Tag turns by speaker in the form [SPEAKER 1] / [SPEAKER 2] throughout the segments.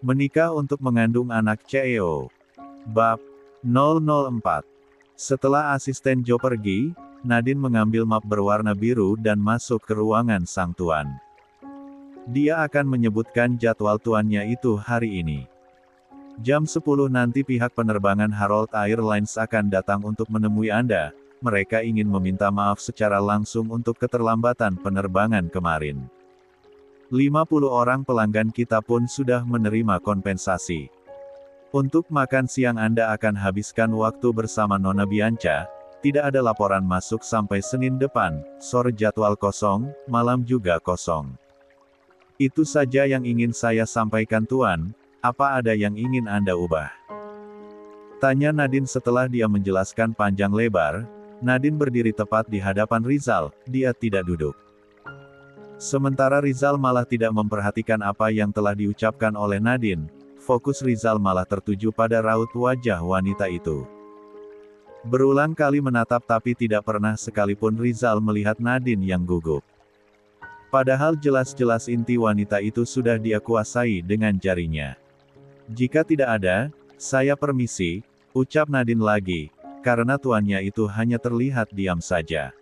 [SPEAKER 1] Menikah untuk mengandung anak CEO. Bab 004. Setelah asisten Joe pergi, Nadine mengambil map berwarna biru dan masuk ke ruangan sang tuan. Dia akan menyebutkan jadwal tuannya itu hari ini. Jam 10 nanti pihak penerbangan Harold Airlines akan datang untuk menemui Anda. Mereka ingin meminta maaf secara langsung untuk keterlambatan penerbangan kemarin. 50 orang pelanggan kita pun sudah menerima kompensasi. Untuk makan siang Anda akan habiskan waktu bersama Nona Bianca. Tidak ada laporan masuk sampai Senin depan, sore jadwal kosong, malam juga kosong. Itu saja yang ingin saya sampaikan Tuan, apa ada yang ingin Anda ubah? Tanya Nadine setelah dia menjelaskan panjang lebar. Nadine berdiri tepat di hadapan Rizal, dia tidak duduk. Sementara Rizal malah tidak memperhatikan apa yang telah diucapkan oleh Nadine, fokus Rizal malah tertuju pada raut wajah wanita itu. Berulang kali menatap tapi tidak pernah sekalipun Rizal melihat Nadine yang gugup. Padahal jelas-jelas inti wanita itu sudah dia kuasai dengan jarinya. Jika tidak ada, saya permisi, ucap Nadine lagi, karena tuannya itu hanya terlihat diam saja.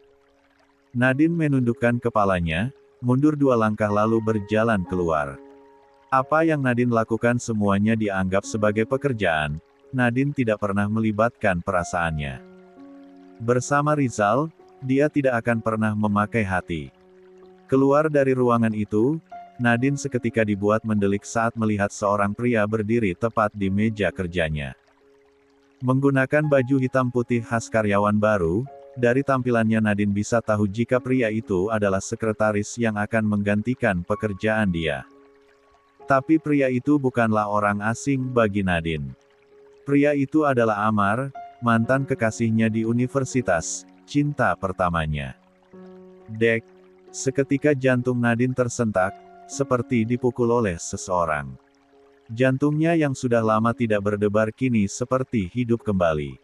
[SPEAKER 1] Nadine menundukkan kepalanya, mundur 2 langkah lalu berjalan keluar. Apa yang Nadine lakukan semuanya dianggap sebagai pekerjaan, Nadine tidak pernah melibatkan perasaannya. Bersama Rizal, dia tidak akan pernah memakai hati. Keluar dari ruangan itu, Nadine seketika dibuat mendelik saat melihat seorang pria berdiri tepat di meja kerjanya. Menggunakan baju hitam putih khas karyawan baru, dari tampilannya Nadine bisa tahu jika pria itu adalah sekretaris yang akan menggantikan pekerjaan dia. Tapi pria itu bukanlah orang asing bagi Nadine. Pria itu adalah Amar, mantan kekasihnya di universitas, cinta pertamanya. Dek, seketika jantung Nadine tersentak, seperti dipukul oleh seseorang. Jantungnya yang sudah lama tidak berdebar kini seperti hidup kembali.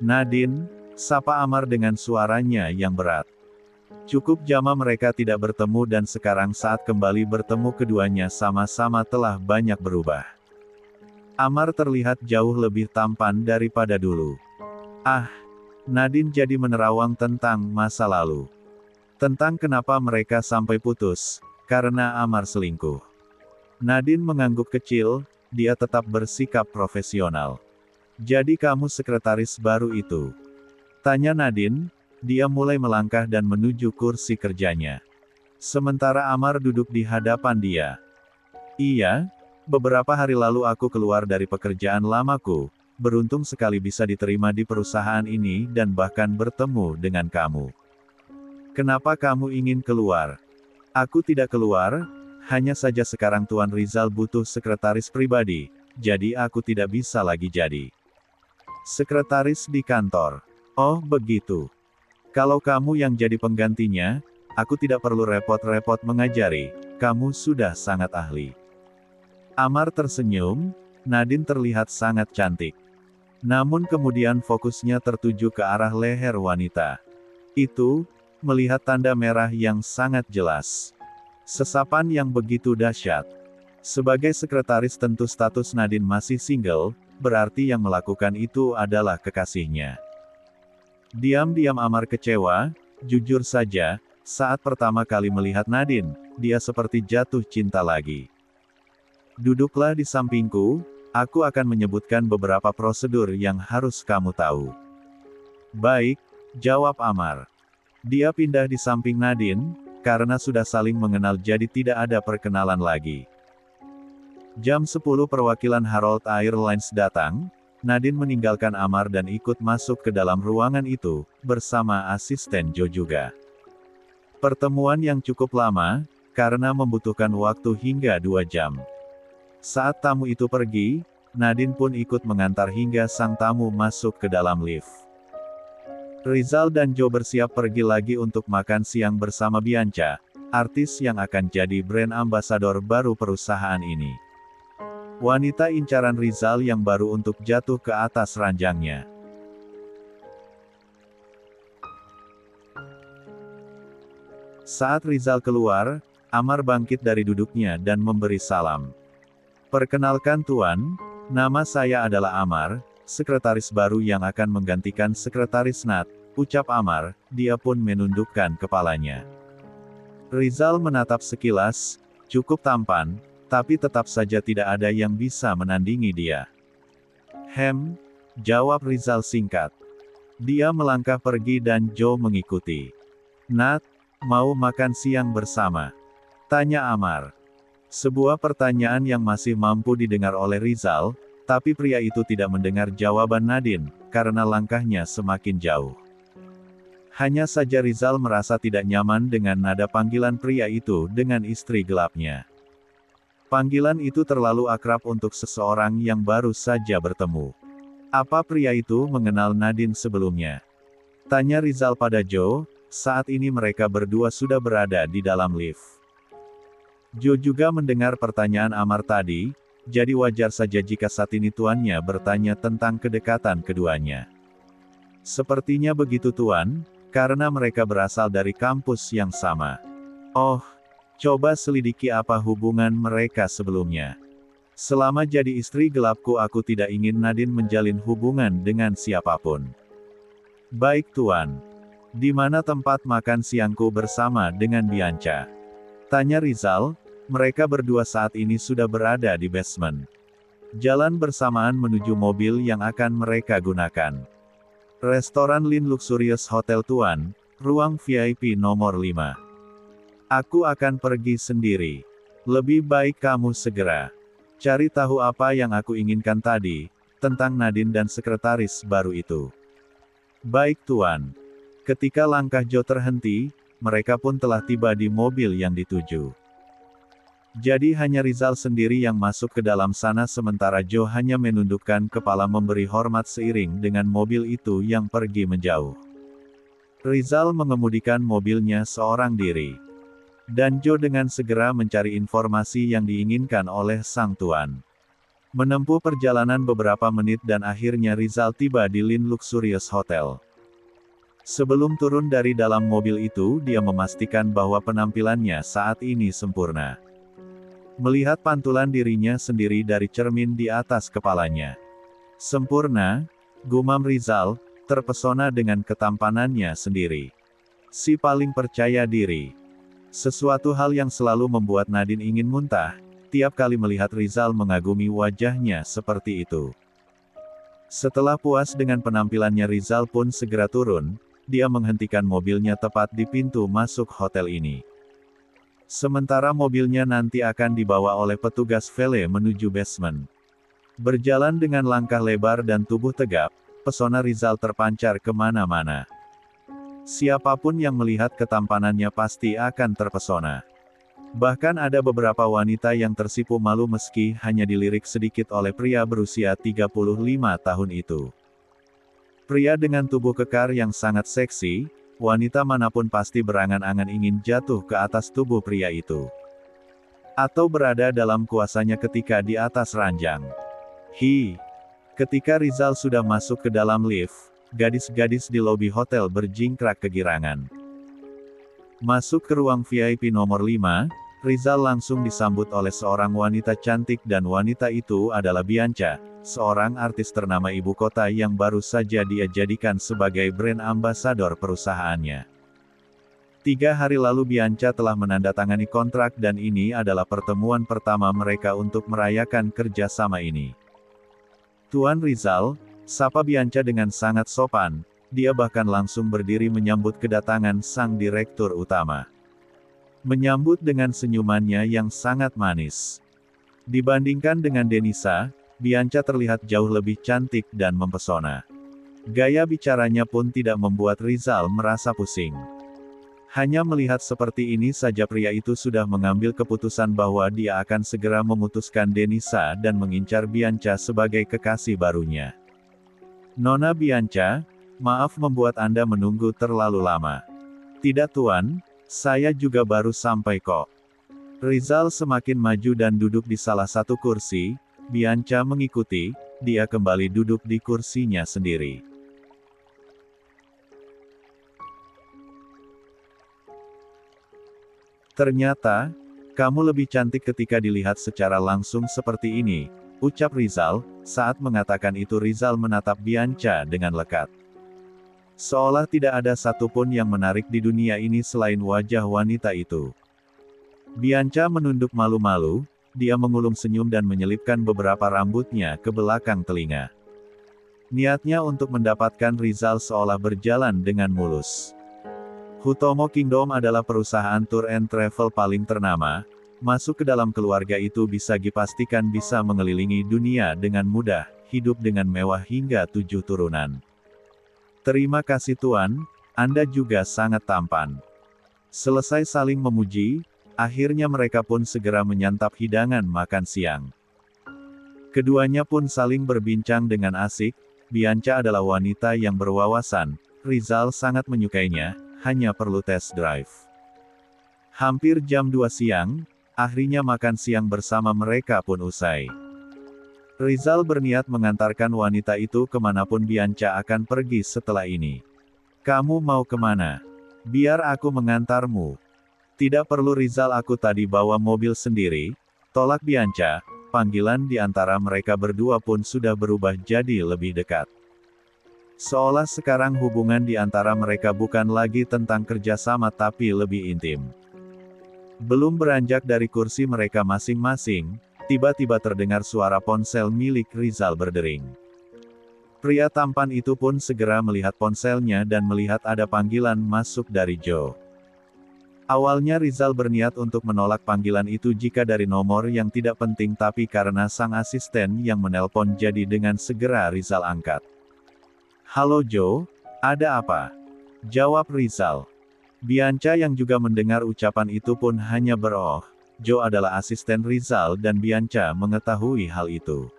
[SPEAKER 1] Nadine, sapa Amar dengan suaranya yang berat. Cukup jama mereka tidak bertemu dan sekarang saat kembali bertemu keduanya sama-sama telah banyak berubah. Amar terlihat jauh lebih tampan daripada dulu. Ah, Nadine jadi menerawang tentang masa lalu. Tentang kenapa mereka sampai putus, karena Amar selingkuh. Nadine mengangguk kecil, dia tetap bersikap profesional. Jadi kamu sekretaris baru itu? Tanya Nadine, dia mulai melangkah dan menuju kursi kerjanya. Sementara Amar duduk di hadapan dia. Iya, beberapa hari lalu aku keluar dari pekerjaan lamaku, beruntung sekali bisa diterima di perusahaan ini dan bahkan bertemu dengan kamu. Kenapa kamu ingin keluar? Aku tidak keluar, hanya saja sekarang Tuan Rizal butuh sekretaris pribadi, jadi aku tidak bisa lagi jadi sekretaris di kantor. Oh begitu. Kalau kamu yang jadi penggantinya, aku tidak perlu repot-repot mengajari, kamu sudah sangat ahli. Amar tersenyum, Nadine terlihat sangat cantik. Namun kemudian fokusnya tertuju ke arah leher wanita. Itu, melihat tanda merah yang sangat jelas. Sesapan yang begitu dahsyat. Sebagai sekretaris tentu status Nadine masih single, berarti yang melakukan itu adalah kekasihnya. Diam-diam Amar kecewa, jujur saja, saat pertama kali melihat Nadine, dia seperti jatuh cinta lagi. Duduklah di sampingku, aku akan menyebutkan beberapa prosedur yang harus kamu tahu. Baik, jawab Amar. Dia pindah di samping Nadine, karena sudah saling mengenal jadi tidak ada perkenalan lagi. Jam 10 perwakilan Harold Airlines datang, Nadine meninggalkan Amar dan ikut masuk ke dalam ruangan itu, bersama asisten Joe juga. Pertemuan yang cukup lama, karena membutuhkan waktu hingga 2 jam. Saat tamu itu pergi, Nadine pun ikut mengantar hingga sang tamu masuk ke dalam lift. Rizal dan Joe bersiap pergi lagi untuk makan siang bersama Bianca, artis yang akan jadi brand ambasador baru perusahaan ini. Wanita incaran Rizal yang baru untuk jatuh ke atas ranjangnya. Saat Rizal keluar, Amar bangkit dari duduknya dan memberi salam. Perkenalkan Tuan, nama saya adalah Amar, sekretaris baru yang akan menggantikan sekretaris Nat, ucap Amar, dia pun menundukkan kepalanya. Rizal menatap sekilas, cukup tampan, tapi tetap saja tidak ada yang bisa menandingi dia. Jawab Rizal singkat. Dia melangkah pergi dan Joe mengikuti. Nat, mau makan siang bersama? Tanya Amar. Sebuah pertanyaan yang masih mampu didengar oleh Rizal, tapi pria itu tidak mendengar jawaban Nadine, karena langkahnya semakin jauh. Hanya saja Rizal merasa tidak nyaman dengan nada panggilan pria itu dengan istri gelapnya. Panggilan itu terlalu akrab untuk seseorang yang baru saja bertemu. Apa pria itu mengenal Nadine sebelumnya? Tanya Rizal pada Joe, saat ini mereka berdua sudah berada di dalam lift. Joe juga mendengar pertanyaan Amar tadi, jadi wajar saja jika saat ini tuannya bertanya tentang kedekatan keduanya. Sepertinya begitu Tuan, karena mereka berasal dari kampus yang sama. Oh, coba selidiki apa hubungan mereka sebelumnya. Selama jadi istri gelapku aku tidak ingin Nadine menjalin hubungan dengan siapapun. Baik Tuan. Di mana tempat makan siangku bersama dengan Bianca? Tanya Rizal, mereka berdua saat ini sudah berada di basement. Jalan bersamaan menuju mobil yang akan mereka gunakan. Restoran Lin Luxurious Hotel Tuan, ruang VIP nomor 5. Aku akan pergi sendiri. Lebih baik kamu segera cari tahu apa yang aku inginkan tadi, tentang Nadine dan sekretaris baru itu. Baik Tuan. Ketika langkah Joe terhenti, mereka pun telah tiba di mobil yang dituju. Jadi hanya Rizal sendiri yang masuk ke dalam sana sementara Joe hanya menundukkan kepala memberi hormat seiring dengan mobil itu yang pergi menjauh. Rizal mengemudikan mobilnya seorang diri. Dan Joe dengan segera mencari informasi yang diinginkan oleh sang tuan. Menempuh perjalanan beberapa menit dan akhirnya Rizal tiba di Lin Luxurious Hotel. Sebelum turun dari dalam mobil itu dia memastikan bahwa penampilannya saat ini sempurna. Melihat pantulan dirinya sendiri dari cermin di atas kepalanya. Sempurna, gumam Rizal, terpesona dengan ketampanannya sendiri. Si paling percaya diri. Sesuatu hal yang selalu membuat Nadine ingin muntah, tiap kali melihat Rizal mengagumi wajahnya seperti itu. Setelah puas dengan penampilannya Rizal pun segera turun, dia menghentikan mobilnya tepat di pintu masuk hotel ini. Sementara mobilnya nanti akan dibawa oleh petugas valet menuju basement. Berjalan dengan langkah lebar dan tubuh tegap, pesona Rizal terpancar kemana-mana. Siapapun yang melihat ketampanannya pasti akan terpesona. Bahkan ada beberapa wanita yang tersipu malu meski hanya dilirik sedikit oleh pria berusia 35 tahun itu. Pria dengan tubuh kekar yang sangat seksi, wanita manapun pasti berangan-angan ingin jatuh ke atas tubuh pria itu. Atau berada dalam kuasanya ketika di atas ranjang. Ketika Rizal sudah masuk ke dalam lift, gadis-gadis di lobi hotel berjingkrak kegirangan. Masuk ke ruang VIP nomor 5, Rizal langsung disambut oleh seorang wanita cantik dan wanita itu adalah Bianca, seorang artis ternama ibu kota yang baru saja dia jadikan sebagai brand ambasador perusahaannya. 3 hari lalu Bianca telah menandatangani kontrak dan ini adalah pertemuan pertama mereka untuk merayakan kerjasama ini. Tuan Rizal, sapa Bianca dengan sangat sopan, dia bahkan langsung berdiri menyambut kedatangan sang direktur utama. Menyambut dengan senyumannya yang sangat manis. Dibandingkan dengan Denisa, Bianca terlihat jauh lebih cantik dan mempesona. Gaya bicaranya pun tidak membuat Rizal merasa pusing. Hanya melihat seperti ini saja pria itu sudah mengambil keputusan bahwa dia akan segera memutuskan Denisa dan mengincar Bianca sebagai kekasih barunya. Nona Bianca, maaf membuat Anda menunggu terlalu lama. Tidak Tuan, saya juga baru sampai kok. Rizal semakin maju dan duduk di salah satu kursi, Bianca mengikuti, dia kembali duduk di kursinya sendiri. Ternyata, Kamu lebih cantik ketika dilihat secara langsung seperti ini, ucap Rizal. Saat mengatakan itu Rizal menatap Bianca dengan lekat. Seolah tidak ada satupun yang menarik di dunia ini selain wajah wanita itu. Bianca menunduk malu-malu, dia mengulum senyum dan menyelipkan beberapa rambutnya ke belakang telinga. Niatnya untuk mendapatkan Rizal seolah berjalan dengan mulus. Hutomo Kingdom adalah perusahaan tour and travel paling ternama. Masuk ke dalam keluarga itu bisa dipastikan bisa mengelilingi dunia dengan mudah, hidup dengan mewah hingga 7 turunan. Terima kasih Tuan, Anda juga sangat tampan. Selesai saling memuji, akhirnya mereka pun segera menyantap hidangan makan siang. Keduanya pun saling berbincang dengan asik. Bianca adalah wanita yang berwawasan, Rizal sangat menyukainya, hanya perlu test drive. Hampir jam 2 siang, akhirnya makan siang bersama mereka pun usai. Rizal berniat mengantarkan wanita itu kemanapun Bianca akan pergi setelah ini. Kamu mau kemana? Biar aku mengantarmu. Tidak perlu Rizal, aku tadi bawa mobil sendiri, tolak Bianca. Panggilan di antara mereka berdua pun sudah berubah jadi lebih dekat. Seolah sekarang hubungan di antara mereka bukan lagi tentang kerjasama tapi lebih intim. Belum beranjak dari kursi mereka masing-masing, tiba-tiba terdengar suara ponsel milik Rizal berdering. Pria tampan itu pun segera melihat ponselnya dan melihat ada panggilan masuk dari Joe. Awalnya Rizal berniat untuk menolak panggilan itu jika dari nomor yang tidak penting, tapi karena sang asisten yang menelpon jadi dengan segera Rizal angkat. Halo Joe, ada apa? Jawab Rizal. Bianca yang juga mendengar ucapan itu pun hanya beroh. Joe adalah asisten Rizal dan Bianca mengetahui hal itu.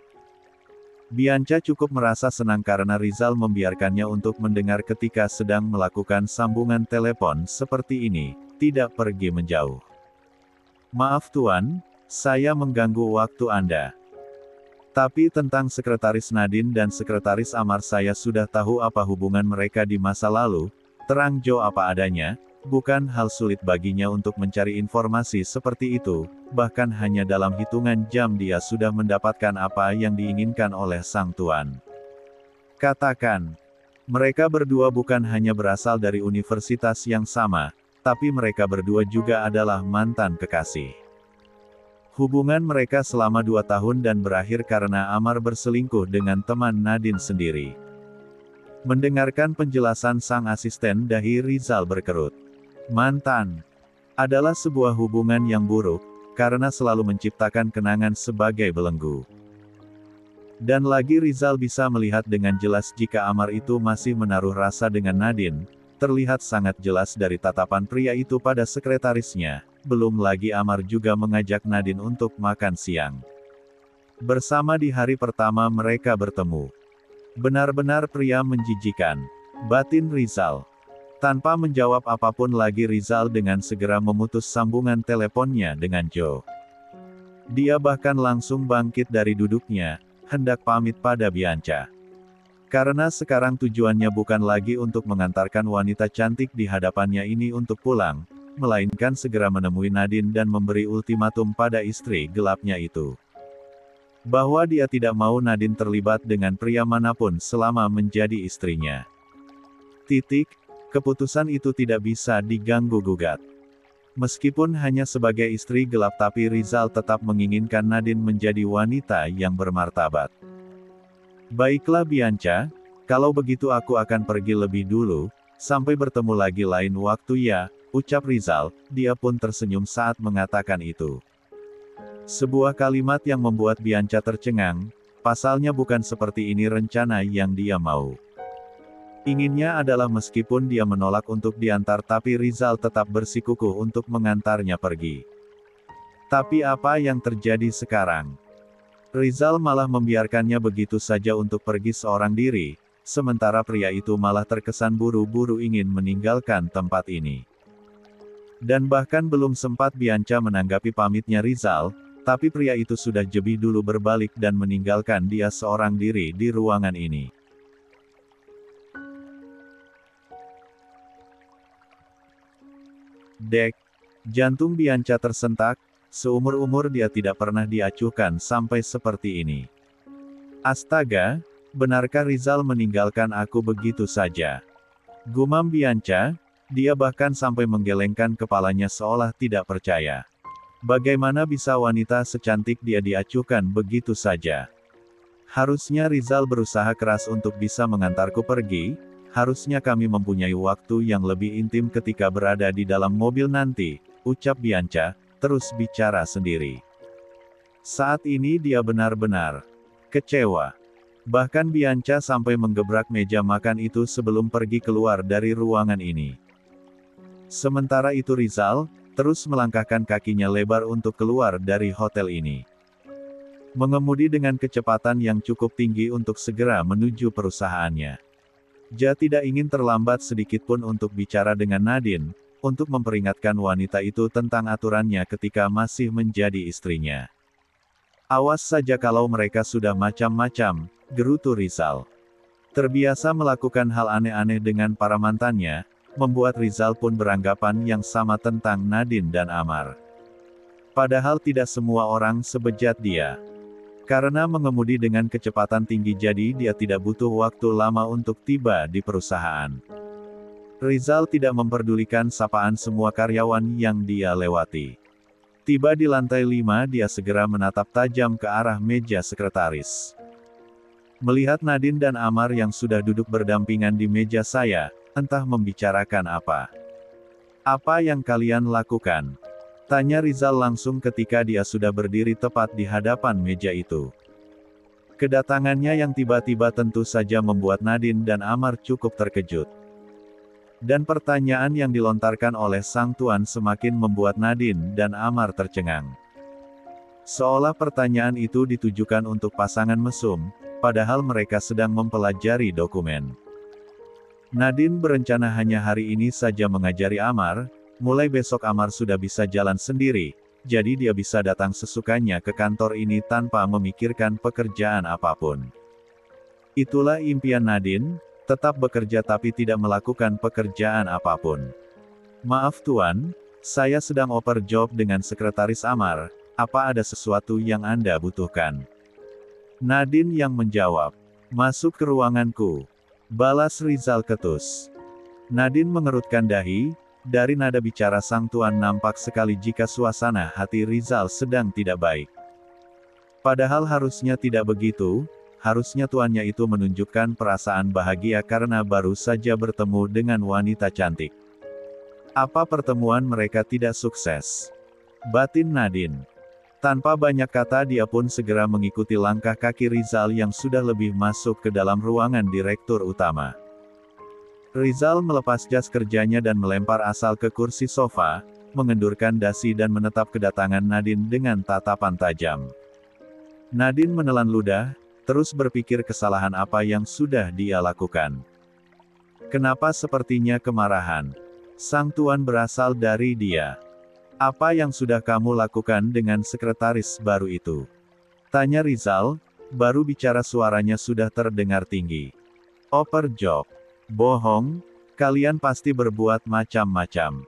[SPEAKER 1] Bianca cukup merasa senang karena Rizal membiarkannya untuk mendengar ketika sedang melakukan sambungan telepon seperti ini, tidak pergi menjauh. Maaf Tuan, saya mengganggu waktu Anda. Tapi tentang Sekretaris Nadine dan Sekretaris Amar saya sudah tahu apa hubungan mereka di masa lalu, terang Joe apa adanya. Bukan hal sulit baginya untuk mencari informasi seperti itu, bahkan hanya dalam hitungan jam dia sudah mendapatkan apa yang diinginkan oleh sang tuan. Katakan, mereka berdua bukan hanya berasal dari universitas yang sama, tapi mereka berdua juga adalah mantan kekasih. Hubungan mereka selama 2 tahun dan berakhir karena Amar berselingkuh dengan teman Nadine sendiri. Mendengarkan penjelasan sang asisten dahi Rizal berkerut. Mantan adalah sebuah hubungan yang buruk, karena selalu menciptakan kenangan sebagai belenggu. Dan lagi Rizal bisa melihat dengan jelas jika Amar itu masih menaruh rasa dengan Nadine, terlihat sangat jelas dari tatapan pria itu pada sekretarisnya, belum lagi Amar juga mengajak Nadine untuk makan siang. Bersama di hari pertama mereka bertemu. Benar-benar pria menjijikan, batin Rizal. Tanpa menjawab apapun lagi Rizal dengan segera memutus sambungan teleponnya dengan Joe. Dia bahkan langsung bangkit dari duduknya, hendak pamit pada Bianca. Karena sekarang tujuannya bukan lagi untuk mengantarkan wanita cantik di hadapannya ini untuk pulang, melainkan segera menemui Nadine dan memberi ultimatum pada istri gelapnya itu. Bahwa dia tidak mau Nadine terlibat dengan pria manapun selama menjadi istrinya. Titik. Keputusan itu tidak bisa diganggu-gugat. Meskipun hanya sebagai istri gelap tapi Rizal tetap menginginkan Nadine menjadi wanita yang bermartabat. Baiklah Bianca, kalau begitu aku akan pergi lebih dulu, sampai bertemu lagi lain waktu ya, ucap Rizal. Dia pun tersenyum saat mengatakan itu. Sebuah kalimat yang membuat Bianca tercengang, pasalnya bukan seperti ini rencana yang dia mau. Inginnya adalah meskipun dia menolak untuk diantar tapi Rizal tetap bersikukuh untuk mengantarnya pergi. Tapi apa yang terjadi sekarang? Rizal malah membiarkannya begitu saja untuk pergi seorang diri, sementara pria itu malah terkesan buru-buru ingin meninggalkan tempat ini. Dan bahkan belum sempat Bianca menanggapi pamitnya Rizal, tapi pria itu sudah lebih dulu berbalik dan meninggalkan dia seorang diri di ruangan ini. Dek, jantung Bianca tersentak, Seumur-umur dia tidak pernah diacuhkan sampai seperti ini. Astaga, benarkah Rizal meninggalkan aku begitu saja? Gumam Bianca, dia bahkan sampai menggelengkan kepalanya seolah tidak percaya. Bagaimana bisa wanita secantik dia diacuhkan begitu saja? Harusnya Rizal berusaha keras untuk bisa mengantarku pergi, harusnya kami mempunyai waktu yang lebih intim ketika berada di dalam mobil nanti, ucap Bianca, terus bicara sendiri. Saat ini dia benar-benar kecewa. Bahkan Bianca sampai menggebrak meja makan itu sebelum pergi keluar dari ruangan ini. Sementara itu Rizal, terus melangkahkan kakinya lebar untuk keluar dari hotel ini. Mengemudi dengan kecepatan yang cukup tinggi untuk segera menuju perusahaannya. Dia tidak ingin terlambat sedikitpun untuk bicara dengan Nadine, untuk memperingatkan wanita itu tentang aturannya ketika masih menjadi istrinya. Awas saja kalau mereka sudah macam-macam, gerutu Rizal. Terbiasa melakukan hal aneh-aneh dengan para mantannya, membuat Rizal pun beranggapan yang sama tentang Nadine dan Amar. Padahal tidak semua orang sebejat dia. Karena mengemudi dengan kecepatan tinggi jadi dia tidak butuh waktu lama untuk tiba di perusahaan. Rizal tidak memperdulikan sapaan semua karyawan yang dia lewati. Tiba di lantai 5 dia segera menatap tajam ke arah meja sekretaris. Melihat Nadine dan Amar yang sudah duduk berdampingan di meja saya, entah membicarakan apa. Apa yang kalian lakukan? Tanya Rizal langsung ketika dia sudah berdiri tepat di hadapan meja itu. Kedatangannya yang tiba-tiba tentu saja membuat Nadine dan Amar cukup terkejut. Dan pertanyaan yang dilontarkan oleh sang tuan semakin membuat Nadine dan Amar tercengang. Seolah pertanyaan itu ditujukan untuk pasangan mesum, padahal mereka sedang mempelajari dokumen. Nadine berencana hanya hari ini saja mengajari Amar, mulai besok Amar sudah bisa jalan sendiri, jadi dia bisa datang sesukanya ke kantor ini tanpa memikirkan pekerjaan apapun. Itulah impian Nadine, tetap bekerja tapi tidak melakukan pekerjaan apapun. Maaf tuan, saya sedang oper job dengan sekretaris Amar, apa ada sesuatu yang Anda butuhkan? Nadine yang menjawab. Masuk ke ruanganku. Balas Rizal ketus. Nadine mengerutkan dahi, dari nada bicara sang tuan nampak sekali jika suasana hati Rizal sedang tidak baik. Padahal harusnya tidak begitu, harusnya tuannya itu menunjukkan perasaan bahagia karena baru saja bertemu dengan wanita cantik. Apa pertemuan mereka tidak sukses? Batin Nadine. Tanpa banyak kata dia pun segera mengikuti langkah kaki Rizal yang sudah lebih masuk ke dalam ruangan direktur utama. Rizal melepas jas kerjanya dan melempar asal ke kursi sofa, mengendurkan dasi dan menetap kedatangan Nadine dengan tatapan tajam. Nadine menelan ludah, terus berpikir kesalahan apa yang sudah dia lakukan. Kenapa sepertinya kemarahan? Sang tuan berasal dari dia. Apa yang sudah kamu lakukan dengan sekretaris baru itu? Tanya Rizal, baru bicara suaranya sudah terdengar tinggi. Oper job. Bohong, kalian pasti berbuat macam-macam.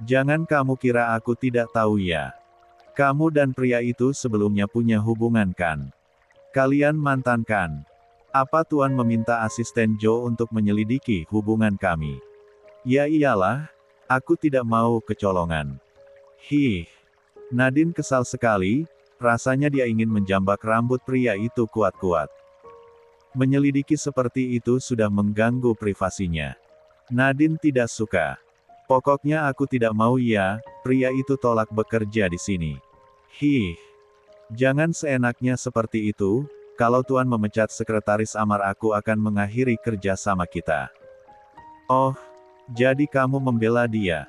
[SPEAKER 1] Jangan kamu kira aku tidak tahu ya. Kamu dan pria itu sebelumnya punya hubungan kan? Kalian mantan kan? Apa tuan meminta asisten Joe untuk menyelidiki hubungan kami? Ya iyalah, aku tidak mau kecolongan. Hih. Nadine kesal sekali, rasanya dia ingin menjambak rambut pria itu kuat-kuat. Menyelidiki seperti itu sudah mengganggu privasinya. Nadine tidak suka. Pokoknya aku tidak mau ya, pria itu tolak bekerja di sini. Hih. Jangan seenaknya seperti itu, kalau tuan memecat sekretaris Amar aku akan mengakhiri kerja sama kita. Oh, jadi kamu membela dia.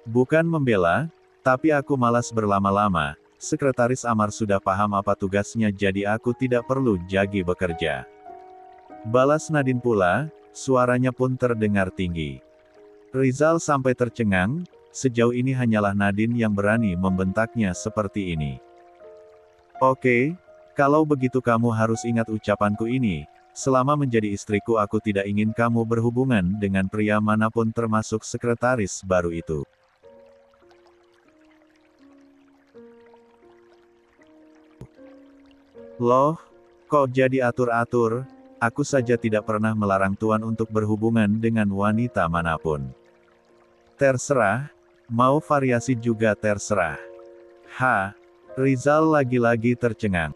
[SPEAKER 1] Bukan membela, tapi aku malas berlama-lama, sekretaris Amar sudah paham apa tugasnya jadi aku tidak perlu jagi bekerja. Balas Nadine pula, suaranya pun terdengar tinggi. Rizal sampai tercengang, sejauh ini hanyalah Nadine yang berani membentaknya seperti ini. Oke, kalau begitu kamu harus ingat ucapanku ini, selama menjadi istriku aku tidak ingin kamu berhubungan dengan pria manapun termasuk sekretaris baru itu. Loh, kok jadi atur-atur? Aku saja tidak pernah melarang Tuan untuk berhubungan dengan wanita manapun. Terserah, mau variasi juga terserah. Rizal lagi-lagi tercengang.